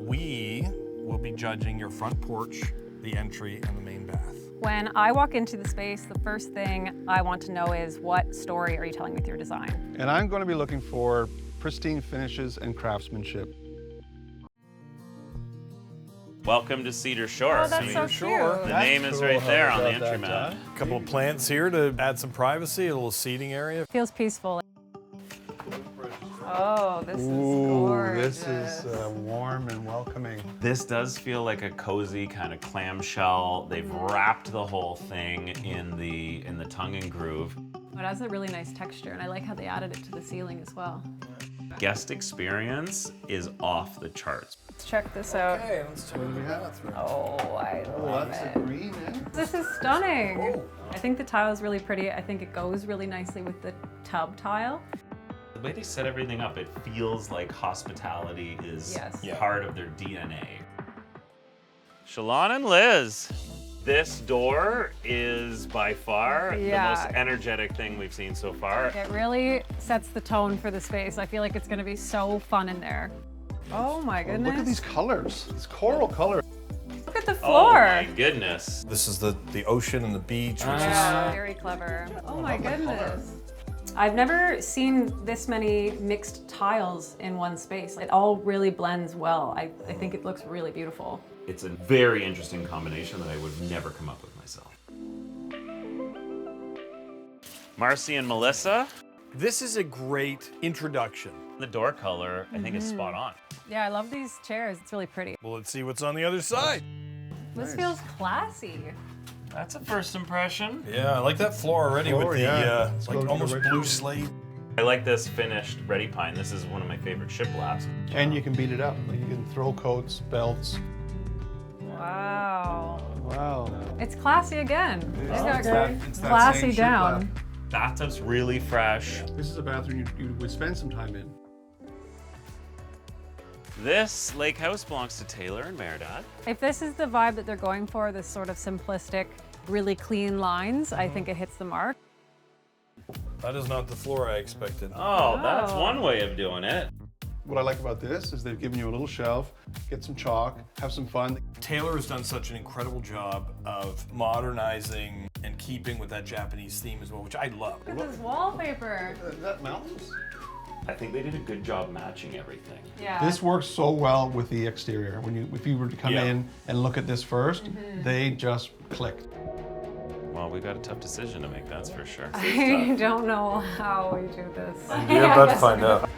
We will be judging your front porch, the entry, and the main bath. When I walk into the space, the first thing I want to know is what story are you telling with your design? And I'm going to be looking for pristine finishes and craftsmanship. Welcome to Cedar Shore. Oh, that's so cute. The name is right there on the entry map. A couple of plants here to add some privacy, a little seating area. Feels peaceful. Oh, this is gorgeous. This is warm and welcoming. This does feel like a cozy kind of clamshell. They've wrapped the whole thing in the tongue and groove. It has a really nice texture, and I like how they added it to the ceiling as well. Guest experience is off the charts. Let's check this out. Okay, let's check the bathroom. Oh, I love Lots it. of green, eh? This is stunning. I think the tile is really pretty. I think it goes really nicely with the tub tile. The way they set everything up, it feels like hospitality is part of their DNA. Shalon and Liz, this door is by far the most energetic thing we've seen so far. It really sets the tone for the space. I feel like it's gonna be so fun in there. Oh my goodness. Look at these colors, these coral colors. Look at the floor. Oh my goodness. This is the ocean and the beach, which Very clever. Oh my goodness. I've never seen this many mixed tiles in one space. It all really blends well. I think it looks really beautiful. It's a very interesting combination that I would never come up with myself. Marcy and Melissa. This is a great introduction. The door color, I think, is spot on. Yeah, I love these chairs. It's really pretty. Well, let's see what's on the other side. This feels classy. That's a first impression. Yeah, I like that floor already with the It's like going almost right blue to- slate. I like this finished Ready Pine. This is one of my favorite shiplaps. And you can beat it up. Like you can throw coats, belts. Wow. Wow. It's classy again. They've got It's that classy same down. Bathtub's really fresh. This is a bathroom you would spend some time in. This lake house belongs to Taylor and Meredith. If this is the vibe that they're going for, this sort of simplistic, really clean lines, I think it hits the mark. That is not the floor I expected. Oh, that's one way of doing it. What I like about this is they've given you a little shelf, get some chalk, have some fun. Taylor has done such an incredible job of modernizing and keeping with that Japanese theme as well, which I love. Look at this wallpaper. That mountains? I think they did a good job matching everything. Yeah. This works so well with the exterior. If you were to come in and look at this first, they just clicked. Well, we got a tough decision to make, that's for sure. I don't know how we do this. You're about to find out.